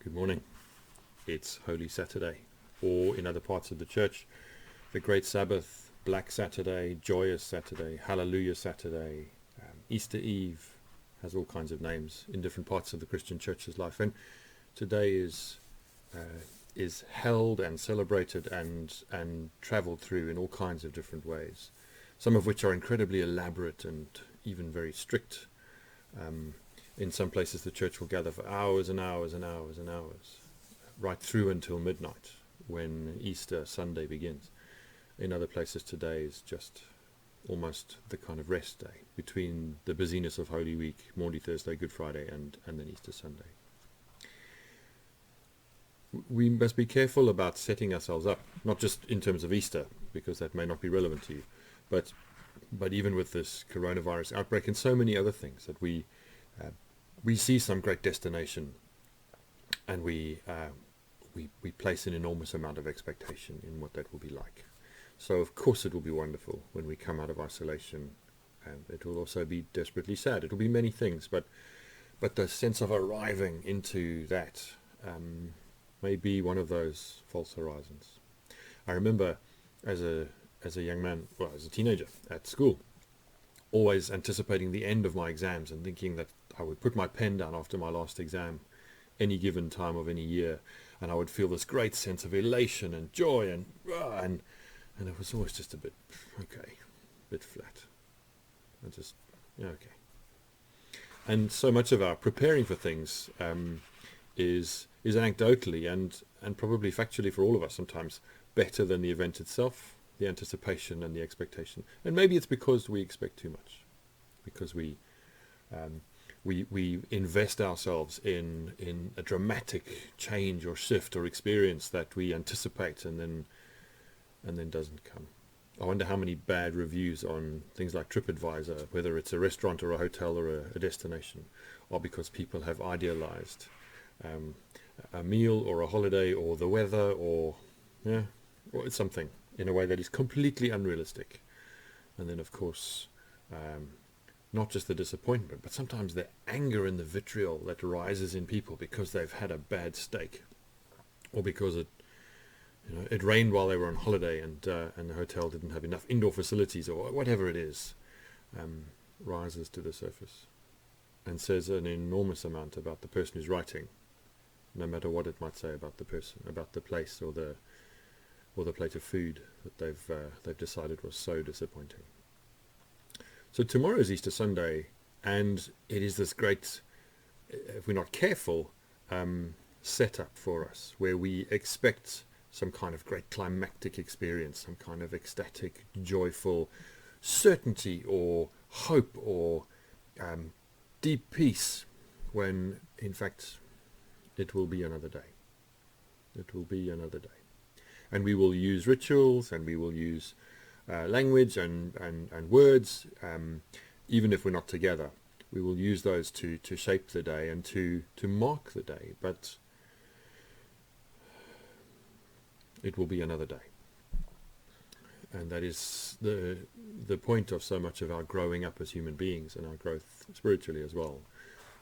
Good morning. It's Holy Saturday, or in other parts of the church, the Great Sabbath, Black Saturday, Joyous Saturday, Hallelujah Saturday, Easter Eve, has all kinds of names in different parts of the Christian church's life. And today is held and celebrated and travelled through in all kinds of different ways, some of which are incredibly elaborate and even very strict. In some places the church will gather for hours and hours and hours and hours, right through until midnight when Easter Sunday begins. In other places today is just almost the kind of rest day between the busyness of Holy Week, Maundy Thursday, Good Friday and then Easter Sunday. We must be careful about setting ourselves up, not just in terms of Easter, because that may not be relevant to you, but even with this coronavirus outbreak and so many other things that we see some great destination, and we place an enormous amount of expectation in what that will be like. So of course it will be wonderful when we come out of isolation, and it will also be desperately sad. It will be many things, but the sense of arriving into that may be one of those false horizons. I remember as a young man, well, as a teenager at school, always anticipating the end of my exams and thinking that I would put my pen down after my last exam any given time of any year, and I would feel this great sense of elation and joy and it was always just a bit flat. Okay. And so much of our preparing for things is anecdotally and probably factually for all of us sometimes better than the event itself, the anticipation and the expectation. And maybe it's because we expect too much, because we invest ourselves in a dramatic change or shift or experience that we anticipate and then doesn't come. I wonder how many bad reviews on things like TripAdvisor, whether it's a restaurant or a hotel or a destination, are because people have idealized a meal or a holiday or the weather or something in a way that is completely unrealistic. And then of course not just the disappointment, but sometimes the anger and the vitriol that rises in people because they've had a bad steak, or because it rained while they were on holiday and the hotel didn't have enough indoor facilities, or whatever it is, rises to the surface and says an enormous amount about the person who's writing, no matter what it might say about the person, about the place or the plate of food that they've decided was so disappointing. So tomorrow is Easter Sunday, and it is this great, if we're not careful, setup for us, where we expect some kind of great climactic experience, some kind of ecstatic, joyful certainty or hope or deep peace, when in fact it will be another day. It will be another day. And we will use rituals, and we will use language and words, even if we're not together. We will use those to shape the day and to mark the day, but it will be another day. And that is the point of so much of our growing up as human beings and our growth spiritually as well.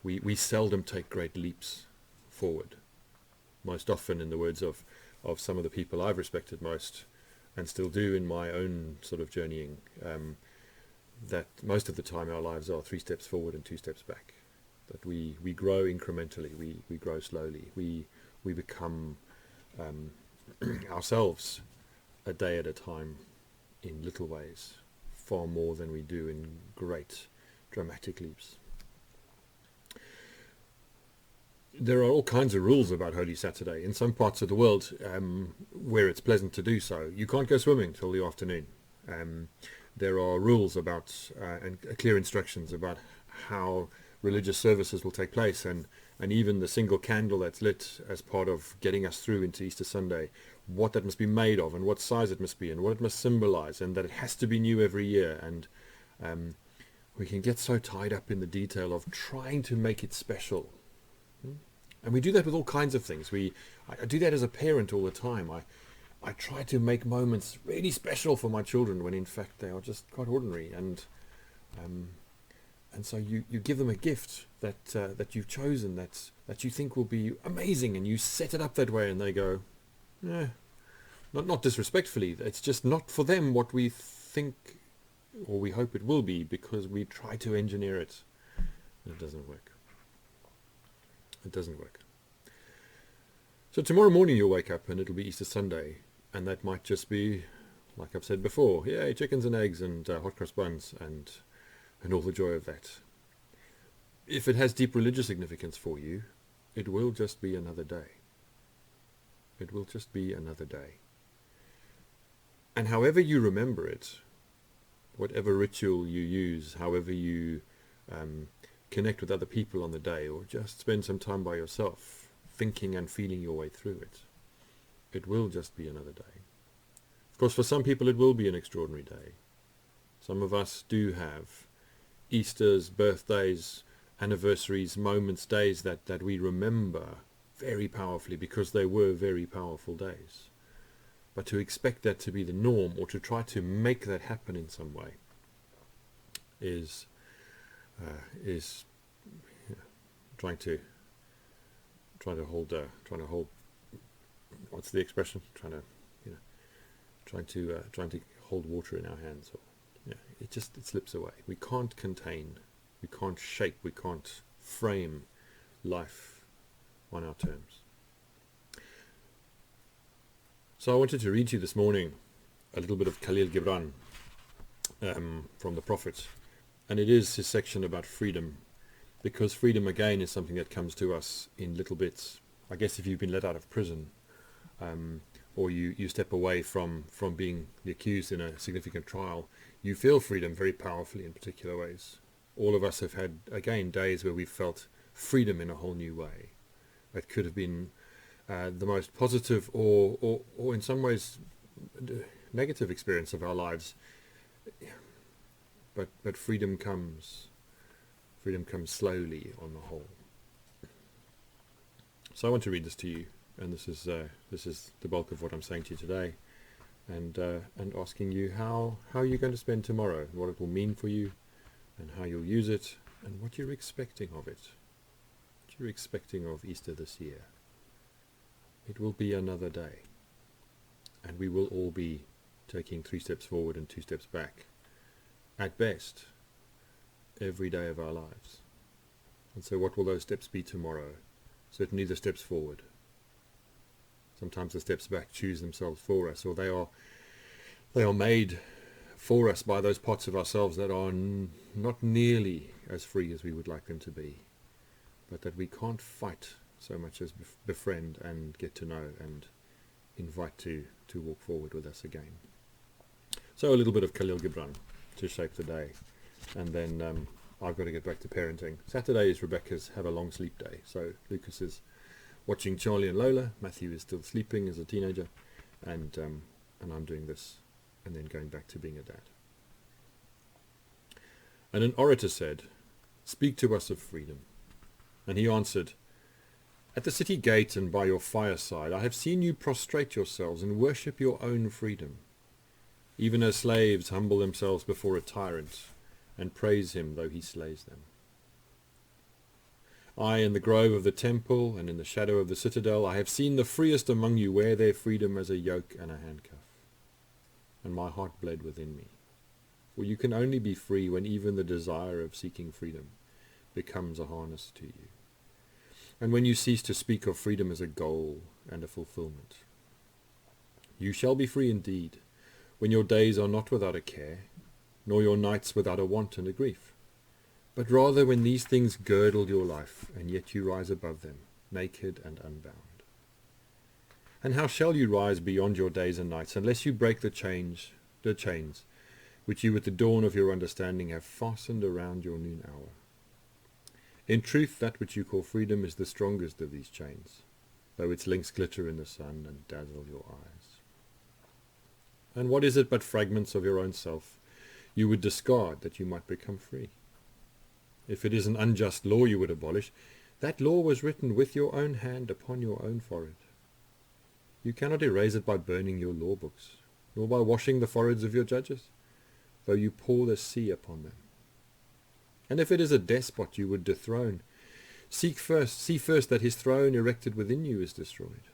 We seldom take great leaps forward. Most often, in the words of some of the people I've respected most, and still do in my own sort of journeying, that most of the time our lives are 3 steps forward and 2 steps back. That we grow incrementally, we grow slowly, we become ourselves a day at a time in little ways, far more than we do in great dramatic leaps. There are all kinds of rules about Holy Saturday. In some parts of the world where it's pleasant to do so, you can't go swimming till the afternoon. There are rules about and clear instructions about how religious services will take place, and even the single candle that's lit as part of getting us through into Easter Sunday, what that must be made of and what size it must be and what it must symbolize, and that it has to be new every year. And we can get so tied up in the detail of trying to make it special. And we do that with all kinds of things. I do that as a parent all the time. I try to make moments really special for my children when in fact they are just quite ordinary. And And so you give them a gift that you've chosen, that you think will be amazing, and you set it up that way, and they go, eh, not disrespectfully, it's just not for them what we think or we hope it will be, because we try to engineer it, and it doesn't work. It doesn't work. So tomorrow morning you'll wake up and it'll be Easter Sunday, and that might just be, like I've said before, yay, chickens and eggs and hot cross buns and all the joy of that. If it has deep religious significance for you, it will just be another day. It will just be another day. And however you remember it, whatever ritual you use, however you connect with other people on the day, or just spend some time by yourself, thinking and feeling your way through it, it will just be another day. Of course, for some people it will be an extraordinary day. Some of us do have Easters, birthdays, anniversaries, moments, days that we remember very powerfully because they were very powerful days. But to expect that to be the norm, or to try to make that happen in some way, is trying to hold what's the expression? Trying to hold water in our hands. Or, it slips away. We can't contain, we can't shape, we can't frame life on our terms. So I wanted to read to you this morning a little bit of Khalil Gibran from the Prophet, and it is his section about freedom, because freedom again is something that comes to us in little bits. I guess if you've been let out of prison, or you step away from being the accused in a significant trial, you feel freedom very powerfully in particular ways. All of us have had, again, days where we've felt freedom in a whole new way. It could have been the most positive or in some ways negative experience of our lives. But freedom comes slowly on the whole. So I want to read this to you, and this is the bulk of what I'm saying to you today, and asking you how you're going to spend tomorrow, what it will mean for you, and how you'll use it, and what you're expecting of it. What you're expecting of Easter this year. It will be another day, and we will all be taking 3 steps forward and 2 steps back, at best, every day of our lives. And so what will those steps be tomorrow? Certainly the steps forward. Sometimes the steps back choose themselves for us, or they are made for us by those parts of ourselves that are not nearly as free as we would like them to be, but that we can't fight so much as befriend and get to know and invite to walk forward with us again. So a little bit of Khalil Gibran to shape the day, and then I've got to get back to parenting. Saturday is Rebecca's have a long sleep day, so Lucas is watching Charlie and Lola, Matthew is still sleeping as a teenager, and I'm doing this, and then going back to being a dad. And an orator said, "Speak to us of freedom." And he answered, "At the city gate and by your fireside, I have seen you prostrate yourselves and worship your own freedom, even as slaves humble themselves before a tyrant and praise him though he slays them. I, in the grove of the temple and in the shadow of the citadel, I have seen the freest among you wear their freedom as a yoke and a handcuff. And my heart bled within me. For you can only be free when even the desire of seeking freedom becomes a harness to you, and when you cease to speak of freedom as a goal and a fulfillment. You shall be free indeed, when your days are not without a care, nor your nights without a want and a grief, but rather when these things girdle your life, and yet you rise above them, naked and unbound. And how shall you rise beyond your days and nights, unless you break the chains which you at the dawn of your understanding have fastened around your noon hour? In truth, that which you call freedom is the strongest of these chains, though its links glitter in the sun and dazzle your eyes. And what is it but fragments of your own self you would discard that you might become free? If it is an unjust law you would abolish, that law was written with your own hand upon your own forehead. You cannot erase it by burning your law books, nor by washing the foreheads of your judges, though you pour the sea upon them. And if it is a despot you would dethrone, see first that his throne erected within you is destroyed.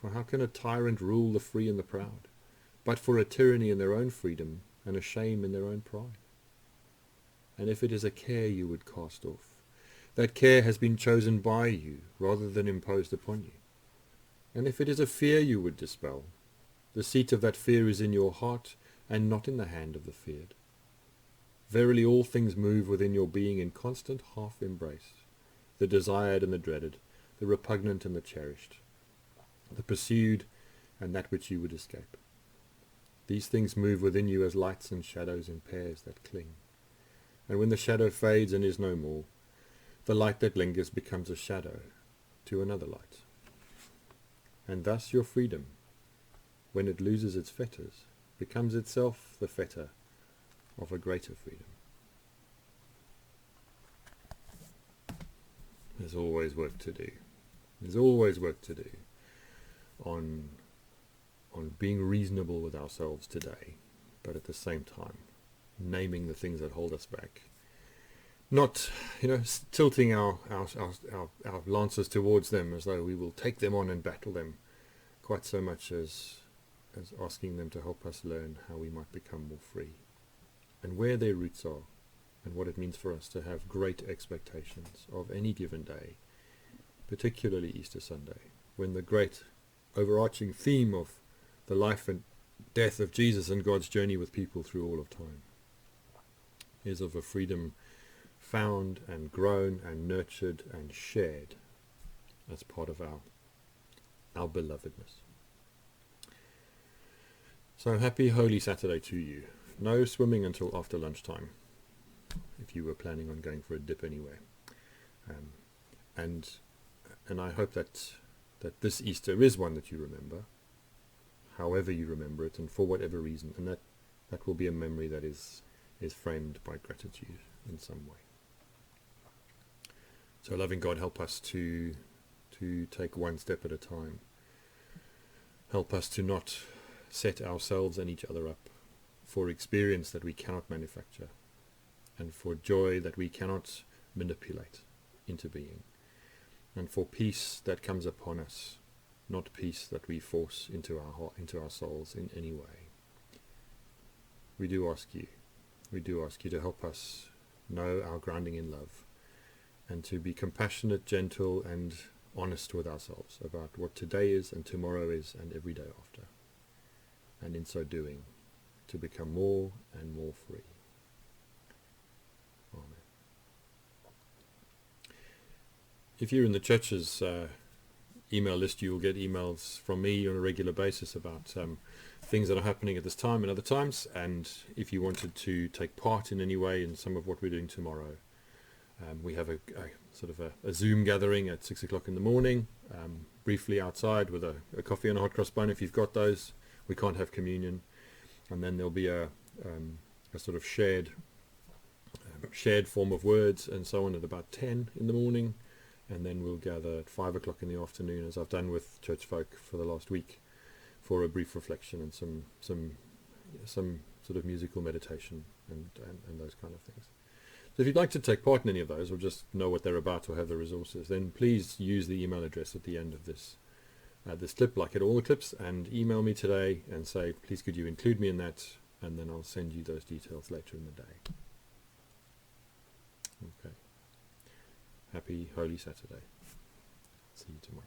For how can a tyrant rule the free and the proud, but for a tyranny in their own freedom and a shame in their own pride? And if it is a care you would cast off, that care has been chosen by you rather than imposed upon you. And if it is a fear you would dispel, the seat of that fear is in your heart and not in the hand of the feared. Verily all things move within your being in constant half embrace, the desired and the dreaded, the repugnant and the cherished, the pursued and that which you would escape. These things move within you as lights and shadows in pairs that cling. And when the shadow fades and is no more, the light that lingers becomes a shadow to another light. And thus your freedom, when it loses its fetters, becomes itself the fetter of a greater freedom. There's always work to do. There's always work to do on being reasonable with ourselves today, but at the same time naming the things that hold us back. Not, tilting our lances towards them as though we will take them on and battle them, quite so much as asking them to help us learn how we might become more free, and where their roots are, and what it means for us to have great expectations of any given day, particularly Easter Sunday, when the great overarching theme of the life and death of Jesus and God's journey with people through all of time is of a freedom found and grown and nurtured and shared as part of our belovedness. So happy Holy Saturday to you. No swimming until after lunchtime, if you were planning on going for a dip anywhere. And I hope that this Easter is one that you remember, however you remember it and for whatever reason, and that will be a memory that is framed by gratitude in some way. So loving God, help us to take one step at a time. Help us to not set ourselves and each other up for experience that we cannot manufacture, and for joy that we cannot manipulate into being, and for peace that comes upon us, not peace that we force into our heart, into our souls in any way. We do ask you to help us know our grounding in love, and to be compassionate, gentle, and honest with ourselves about what today is and tomorrow is and every day after, and in so doing to become more and more free. Amen. If you're in the church's email list, you will get emails from me on a regular basis about things that are happening at this time and other times, and if you wanted to take part in any way in some of what we're doing tomorrow, we have a sort of a Zoom gathering at 6 o'clock in the morning, briefly outside with a coffee and a hot cross bun if you've got those. We can't have communion, and then there'll be a sort of shared form of words and so on at about 10 in the morning, and then we'll gather at 5 o'clock in the afternoon, as I've done with church folk for the last week, for a brief reflection and some sort of musical meditation and those kind of things. So if you'd like to take part in any of those, or just know what they're about or have the resources, then please use the email address at the end of this clip, like at all the clips, and email me today and say, please could you include me in that, and then I'll send you those details later in the day. Okay. Happy Holy Saturday. See you tomorrow.